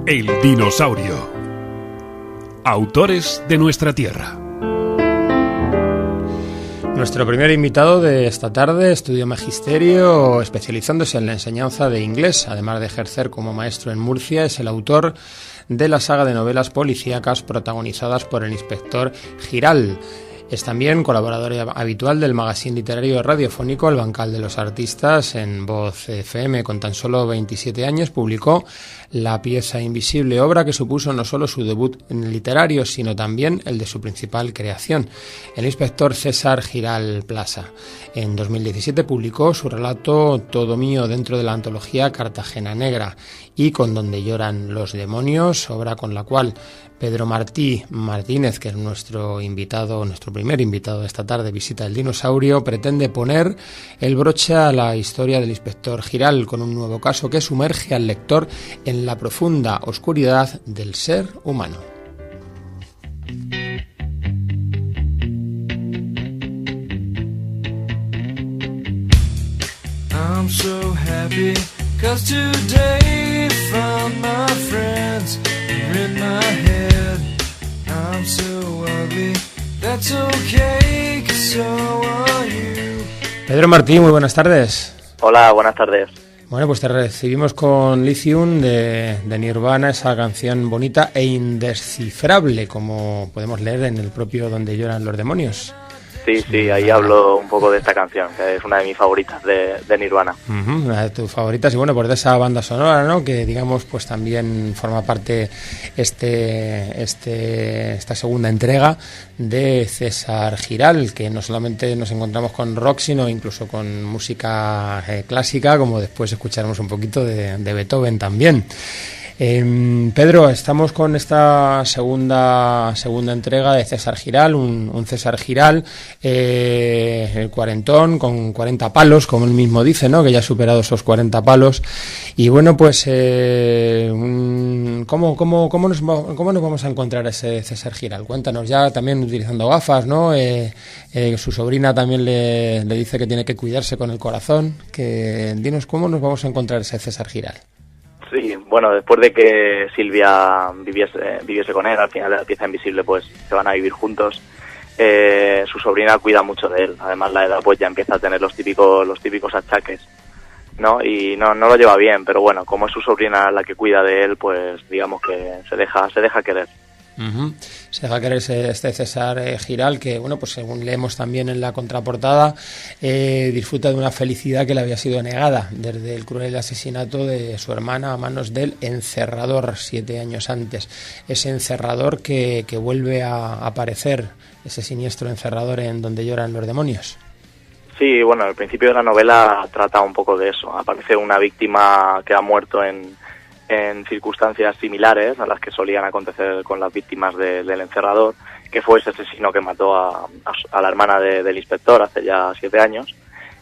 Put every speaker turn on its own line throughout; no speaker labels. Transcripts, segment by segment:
El dinosaurio. Autores de nuestra tierra.
Nuestro primer invitado de esta tarde estudió magisterio especializándose en la enseñanza de inglés, además de ejercer como maestro en Murcia. Es el autor de la saga de novelas policíacas protagonizadas por el inspector Giral. Es también colaborador habitual del magazine literario radiofónico El Bancal de los Artistas en Voz FM. Con tan solo 27 años publicó La pieza invisible, obra que supuso no solo su debut en literario, sino también el de su principal creación, el inspector César Giral Plaza. En 2017 publicó su relato Todo mío dentro de la antología Cartagena Negra y Con donde lloran los demonios, obra con la cual Pedro Martínez, que es nuestro primer invitado de esta tarde, visita el dinosaurio, pretende poner el broche a la historia del inspector Giral con un nuevo caso que sumerge al lector en la profunda oscuridad del ser humano.
I'm so happy 'cause today found my friends are in my head. I'm so ugly, that's okay 'cause so are you.
Pedro Martín, muy buenas tardes.
Hola, buenas tardes.
Bueno, pues te recibimos con Lithium de Nirvana, esa canción bonita e indescifrable, como podemos leer en el propio Donde lloran los demonios.
Sí, ahí hablo un poco de esta canción, que es una de mis favoritas de Nirvana.
Una de tus favoritas, y bueno, pues de esa banda sonora, ¿no? Que digamos, pues también forma parte esta segunda entrega de César Giral, que no solamente nos encontramos con rock, sino incluso con música clásica, como después escucharemos un poquito de Beethoven también. Pedro, estamos con esta segunda entrega de César Giral, un César Giral el cuarentón, con 40 palos, como él mismo dice, ¿no? Que ya ha superado esos 40 palos. Y bueno, pues ¿cómo nos vamos a encontrar ese César Giral? Cuéntanos, ya también utilizando gafas, ¿no? Su sobrina también le dice que tiene que cuidarse con el corazón. Dinos, ¿cómo nos vamos a encontrar ese César Giral?
Sí, bueno, después de que Silvia viviese con él, al final de La pieza invisible, pues se van a vivir juntos. Su sobrina cuida mucho de él, además la edad pues ya empieza a tener los típicos achaques, ¿no? Y no lo lleva bien, pero bueno, como es su sobrina la que cuida de él, pues digamos que se deja querer.
Uh-huh. Se deja querer este César Giral, que bueno, pues según leemos también en la contraportada, disfruta de una felicidad que le había sido negada desde el cruel asesinato de su hermana a manos del encerrador 7 años antes. Ese encerrador que vuelve a aparecer, ese siniestro encerrador en Donde lloran los demonios.
Sí, bueno, el principio de la novela trata un poco de eso. Aparece una víctima que ha muerto en circunstancias similares a las que solían acontecer con las víctimas del encerrador, que fue ese asesino que mató a la hermana del inspector hace ya 7 años.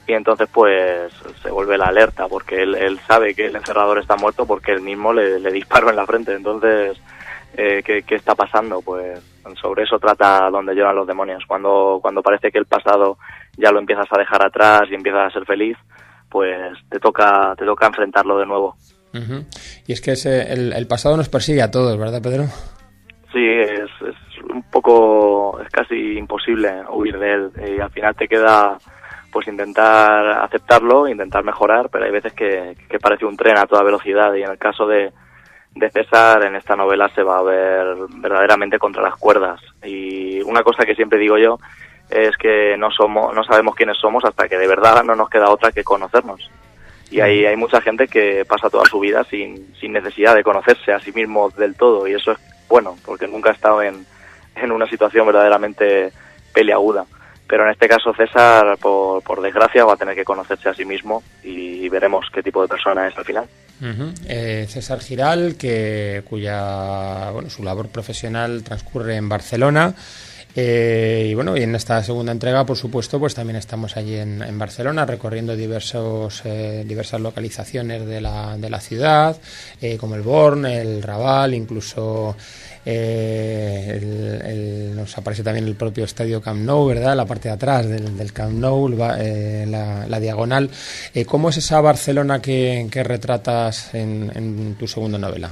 Y entonces pues se vuelve la alerta, porque él sabe que el encerrador está muerto porque él mismo le disparó en la frente. Entonces, ¿qué está pasando? Pues sobre eso trata Donde lloran los demonios. Cuando parece que el pasado ya lo empiezas a dejar atrás y empiezas a ser feliz, pues te toca enfrentarlo de nuevo.
Uh-huh. Y es que el pasado nos persigue a todos, ¿verdad, Pedro?
Sí, es casi imposible huir de él, y al final te queda pues intentar aceptarlo, intentar mejorar, pero hay veces que parece un tren a toda velocidad, y en el caso de César, en esta novela se va a ver verdaderamente contra las cuerdas. Y una cosa que siempre digo yo es que no sabemos quiénes somos hasta que de verdad no nos queda otra que conocernos. Y hay mucha gente que pasa toda su vida sin necesidad de conocerse a sí mismo del todo, y eso es bueno, porque nunca ha estado en una situación verdaderamente peliaguda. Pero en este caso César, por desgracia, va a tener que conocerse a sí mismo, y veremos qué tipo de persona es al final.
Uh-huh. César Giral, cuya su labor profesional transcurre en Barcelona. Y bueno, y en esta segunda entrega, por supuesto, pues también estamos allí en Barcelona, recorriendo diversas localizaciones de la ciudad, como el Born, el Raval, incluso nos aparece también el propio estadio Camp Nou, ¿verdad? La parte de atrás del Camp Nou, la diagonal. ¿Cómo es esa Barcelona que retratas en tu segunda novela?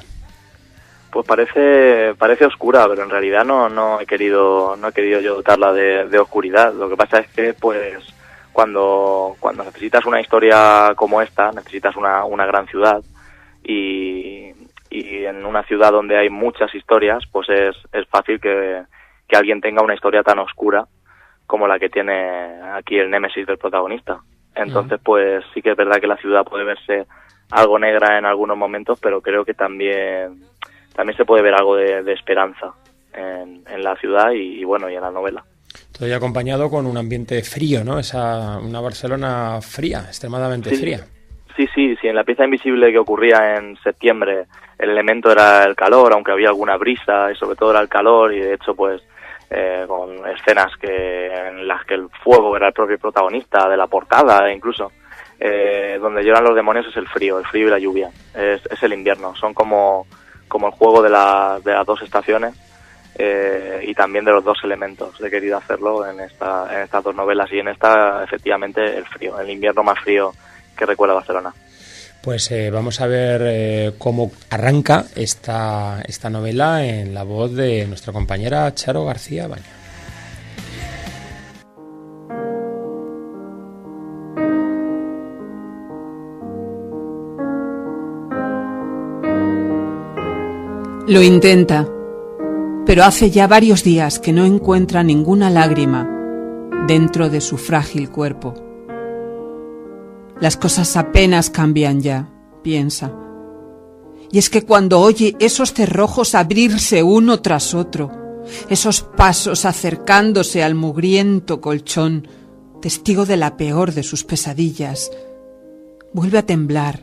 Pues parece oscura, pero en realidad no he querido yo dotarla de oscuridad. Lo que pasa es que pues cuando necesitas una historia como esta, necesitas una gran ciudad, y en una ciudad donde hay muchas historias, pues es fácil que alguien tenga una historia tan oscura como la que tiene aquí el némesis del protagonista. Entonces, pues sí que es verdad que la ciudad puede verse algo negra en algunos momentos, pero creo que también se puede ver algo de esperanza en la ciudad y bueno, y en la novela.
Todo ello acompañado con un ambiente frío, ¿no? Una Barcelona fría, extremadamente fría.
Sí, en la pieza invisible que ocurría en septiembre, el elemento era el calor, aunque había alguna brisa, y sobre todo era el calor, y de hecho, pues, con escenas en las que el fuego era el propio protagonista de la portada, incluso, donde lloran los demonios es el frío y la lluvia, es el invierno, son como el juego de las dos estaciones, y también de los dos elementos. He querido hacerlo en estas dos novelas, y en esta, efectivamente, el frío, el invierno más frío que recuerda Barcelona.
Pues vamos a ver cómo arranca esta novela en la voz de nuestra compañera Charo García Baña.
Lo intenta, pero hace ya varios días que no encuentra ninguna lágrima dentro de su frágil cuerpo. Las cosas apenas cambian ya, piensa. Y es que cuando oye esos cerrojos abrirse uno tras otro, esos pasos acercándose al mugriento colchón, testigo de la peor de sus pesadillas, vuelve a temblar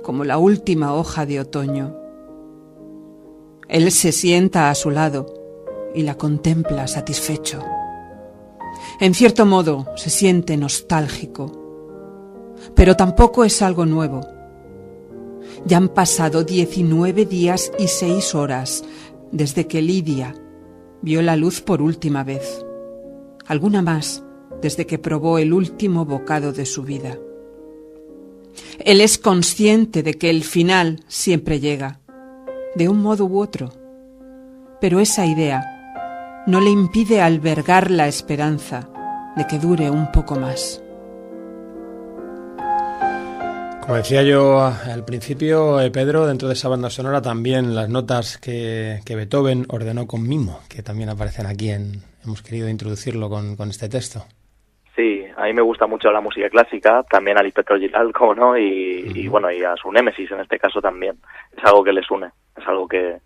como la última hoja de otoño. Él se sienta a su lado y la contempla satisfecho. En cierto modo se siente nostálgico, pero tampoco es algo nuevo. Ya han pasado 19 días y 6 horas desde que Lidia vio la luz por última vez. Alguna más desde que probó el último bocado de su vida. Él es consciente de que el final siempre llega, de un modo u otro, pero esa idea no le impide albergar la esperanza de que dure un poco más.
Como decía yo al principio, Pedro, dentro de esa banda sonora también las notas que Beethoven ordenó con mimo, que también aparecen aquí, hemos querido introducirlo con este texto.
Sí, a mí me gusta mucho la música clásica, también al inspector Gilal, como no, y bueno, y a su némesis en este caso también. Es algo que les une, es algo que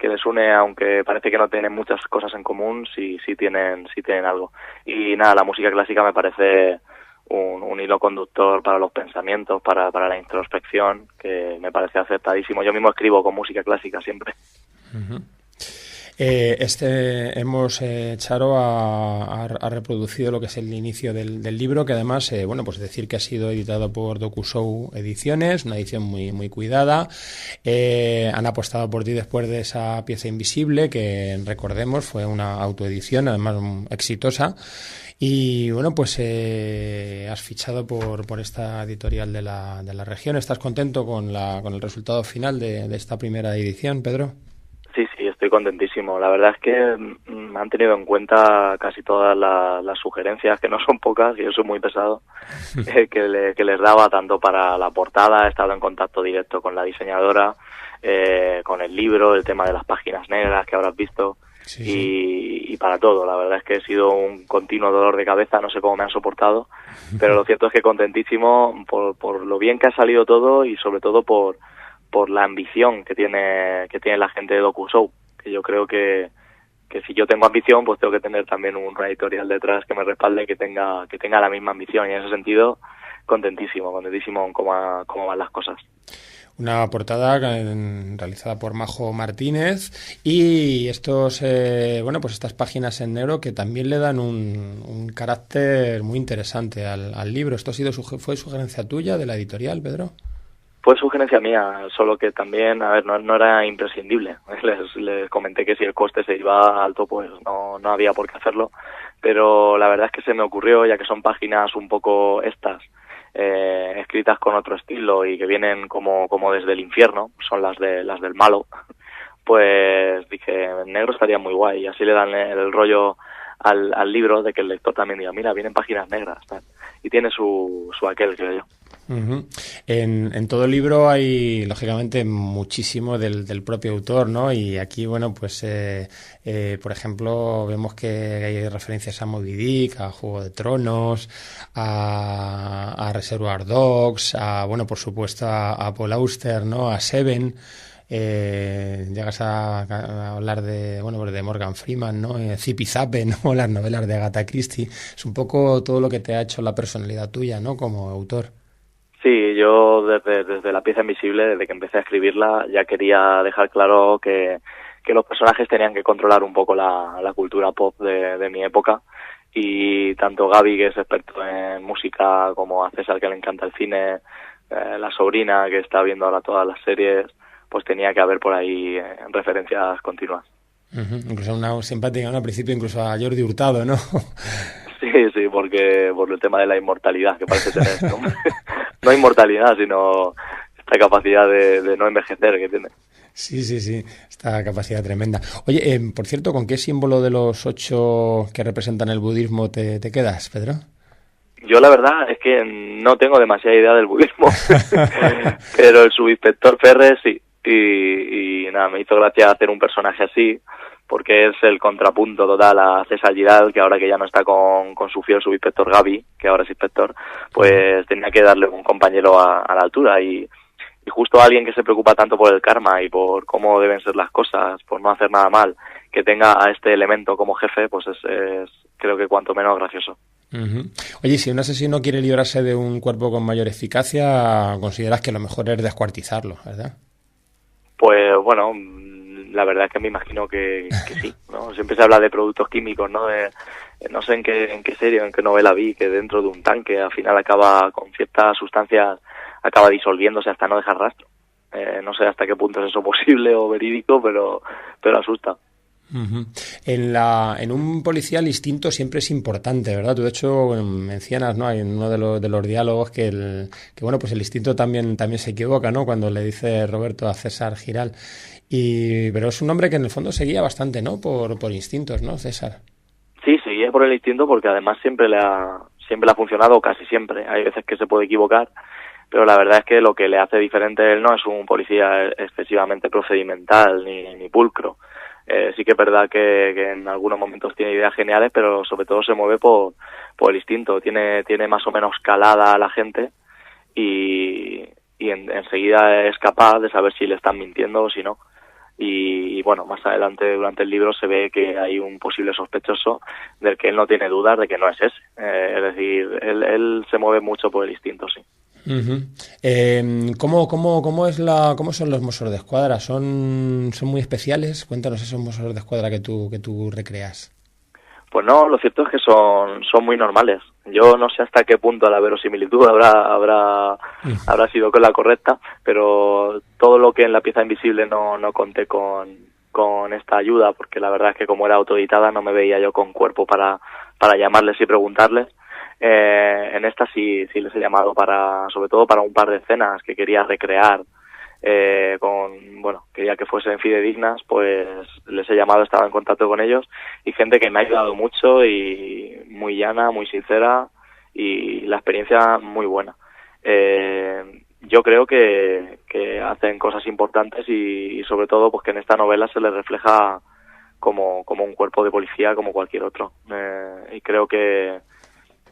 les une, aunque parece que no tienen muchas cosas en común, sí tienen algo. Y nada, la música clásica me parece un hilo conductor para los pensamientos, para la introspección, que me parece acertadísimo. Yo mismo escribo con música clásica siempre.
Uh-huh. Charo ha reproducido lo que es el inicio del libro, que además, pues decir que ha sido editado por DocuShow Ediciones, una edición muy, muy cuidada. Han apostado por ti después de esa pieza invisible, que recordemos fue una autoedición, además exitosa. Y bueno, pues has fichado por esta editorial de la región. ¿Estás contento con el resultado final de esta primera edición, Pedro?
Sí, estoy contentísimo. La verdad es que me han tenido en cuenta casi todas las sugerencias, que no son pocas, y yo soy muy pesado, que les daba tanto para la portada. He estado en contacto directo con la diseñadora, con el libro, el tema de las páginas negras que habrás visto. Sí. Y para todo, la verdad es que he sido un continuo dolor de cabeza, no sé cómo me han soportado, pero lo cierto es que contentísimo por lo bien que ha salido todo, y sobre todo por la ambición que tiene la gente de DocuShow, que yo creo que si yo tengo ambición, pues tengo que tener también una editorial detrás que me respalde, que tenga la misma ambición, y en ese sentido contentísimo en cómo van las cosas.
Una portada realizada por Majo Martínez, y estas páginas en negro que también le dan un carácter muy interesante al libro. ¿Esto fue sugerencia tuya de la editorial, Pedro?
Fue sugerencia mía, solo que también, no era imprescindible. Les comenté que si el coste se iba alto, pues no había por qué hacerlo, pero la verdad es que se me ocurrió, ya que son páginas un poco escritas con otro estilo y que vienen como desde el infierno, son las del malo, pues dije, en negro estaría muy guay, y así le dan el rollo al libro de que el lector también diga, mira, vienen páginas negras, tal. Y tiene su aquel, creo yo.
Uh-huh. En todo el libro hay, lógicamente, muchísimo del propio autor, ¿no? Y aquí, bueno, pues, por ejemplo, vemos que hay referencias a Moby Dick, a Juego de Tronos, a Reservoir Dogs, bueno, por supuesto, a Paul Auster, ¿no? A Seven. Llegas a hablar de, bueno, pues de Morgan Freeman, ¿no? Zipi Zape, ¿no? Las novelas de Agatha Christie. Es un poco todo lo que te ha hecho la personalidad tuya, ¿no? Como autor.
Sí, yo desde La pieza invisible, desde que empecé a escribirla, ya quería dejar claro que los personajes tenían que controlar un poco la cultura pop de mi época, y tanto Gaby, que es experto en música, como a César, que le encanta el cine, la sobrina, que está viendo ahora todas las series, pues tenía que haber por ahí referencias continuas.
Uh-huh. Incluso una simpática, ¿no? Al principio incluso a Jordi Hurtado, ¿no?
Sí, porque por el tema de la inmortalidad que parece tener, ¿no? No inmortalidad, sino esta capacidad de no envejecer que tiene.
Sí, esta capacidad tremenda. Oye, por cierto, ¿con qué símbolo de los 8 que representan el budismo te quedas, Pedro?
Yo la verdad es que no tengo demasiada idea del budismo, pero el subinspector Ferres sí, y nada, me hizo gracia hacer un personaje así, porque es el contrapunto total a César Giral, que ahora que ya no está con su fiel subinspector Gaby, que ahora es inspector, pues tenía que darle un compañero a la altura, y justo alguien que se preocupa tanto por el karma y por cómo deben ser las cosas, por no hacer nada mal, que tenga a este elemento como jefe, pues es creo que cuanto menos gracioso.
Uh-huh. Oye, si un asesino quiere librarse de un cuerpo con mayor eficacia, consideras que lo mejor es descuartizarlo, ¿verdad?
Pues bueno, la verdad es que me imagino que sí, ¿no? Siempre se habla de productos químicos, ¿no? No sé en qué serie, en qué novela vi, que dentro de un tanque al final acaba con ciertas sustancias, acaba disolviéndose hasta no dejar rastro. No sé hasta qué punto es eso posible o verídico, pero asusta.
Uh-huh. En un policía el instinto siempre es importante, ¿verdad? Tú de hecho mencionas, ¿no? En uno de los diálogos que bueno, pues el instinto también se equivoca, ¿no? Cuando le dice Roberto a César Giral. Pero es un hombre que en el fondo seguía bastante, ¿no? Por instintos, ¿no, César?
Sí, seguía por el instinto porque además siempre le ha funcionado, casi siempre. Hay veces que se puede equivocar, pero la verdad es que lo que le hace diferente él no es un policía excesivamente procedimental ni pulcro. Sí que es verdad que en algunos momentos tiene ideas geniales, pero sobre todo se mueve por el instinto. Tiene más o menos calada a la gente y enseguida es capaz de saber si le están mintiendo o si no. Y bueno, más adelante durante el libro se ve que hay un posible sospechoso del que él no tiene dudas de que no es ese. Es decir, él se mueve mucho por el instinto, sí.
Uh-huh. ¿Cómo son los Mossos de Escuadra? ¿Son muy especiales? Cuéntanos esos Mossos de Escuadra que tú recreas.
Pues no, lo cierto es que son muy normales. Yo no sé hasta qué punto la verosimilitud habrá sido con la correcta, pero todo lo que en La pieza invisible no conté con esta ayuda, porque la verdad es que como era autoeditada no me veía yo con cuerpo para llamarles y preguntarles. En esta sí les he llamado sobre todo para un par de escenas que quería recrear, quería que fuesen fidedignas, pues les he llamado, estaba en contacto con ellos, y gente que me ha ayudado mucho y muy llana, muy sincera, y la experiencia muy buena. Yo creo que hacen cosas importantes y sobre todo pues que en esta novela se les refleja como un cuerpo de policía como cualquier otro, y creo que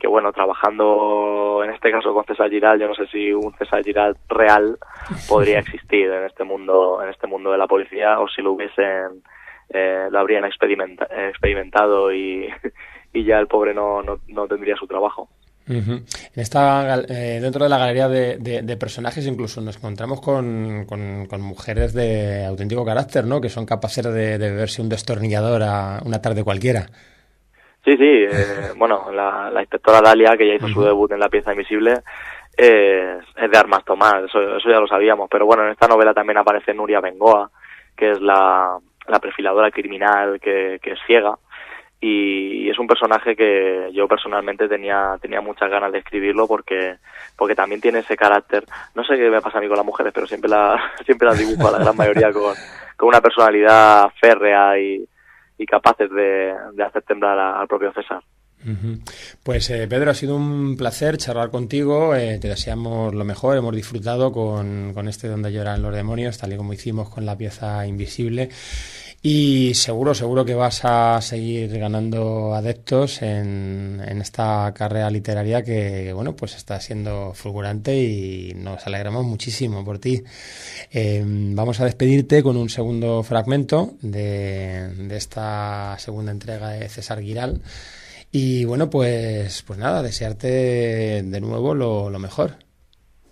bueno, trabajando en este caso con César Giral, yo no sé si un César Giral real podría existir en este mundo de la policía, o si lo hubiesen, lo habrían experimentado y ya el pobre no tendría su trabajo.
Uh-huh. Dentro de la galería de personajes incluso nos encontramos con mujeres de auténtico carácter, ¿no? Que son capaces de beberse un destornillador a una tarde cualquiera.
Sí, bueno, la inspectora Dalia, que ya hizo su debut en La pieza invisible, es de armas tomar, eso ya lo sabíamos, pero bueno, en esta novela también aparece Nuria Bengoa, que es la perfiladora criminal que es ciega, y es un personaje que yo personalmente tenía muchas ganas de escribirlo porque también tiene ese carácter. No sé qué me pasa a mí con las mujeres, pero siempre las dibujo a la gran mayoría con una personalidad férrea y capaces de hacer temblar al propio César.
Pues Pedro, ha sido un placer charlar contigo, te deseamos lo mejor, hemos disfrutado con este Donde lloran los demonios, tal y como hicimos con la pieza Invisible, y seguro que vas a seguir ganando adeptos en esta carrera literaria que, bueno, pues está siendo fulgurante y nos alegramos muchísimo por ti. Vamos a despedirte con un segundo fragmento de esta segunda entrega de César Giral. Y bueno, pues nada, desearte de nuevo lo mejor.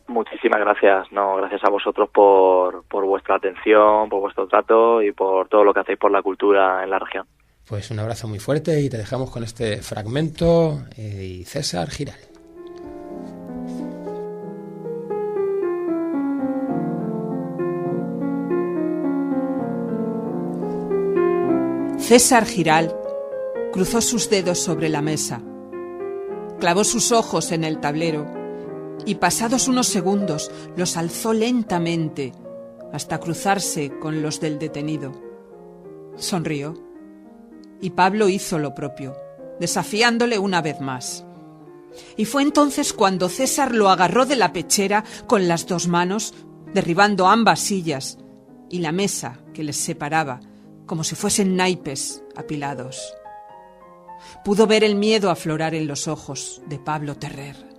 Muchísimas gracias, gracias a vosotros por vuestra atención, por vuestro trato y por todo lo que hacéis por la cultura en la región.
Pues un abrazo muy fuerte y te dejamos con este fragmento y César Giral.
César Giral cruzó sus dedos sobre la mesa, clavó sus ojos en el tablero y pasados unos segundos los alzó lentamente hasta cruzarse con los del detenido. Sonrió y Pablo hizo lo propio, desafiándole una vez más. Y fue entonces cuando César lo agarró de la pechera con las dos manos, derribando ambas sillas y la mesa que les separaba, como si fuesen naipes apilados. Pudo ver el miedo aflorar en los ojos de Pablo Terrer.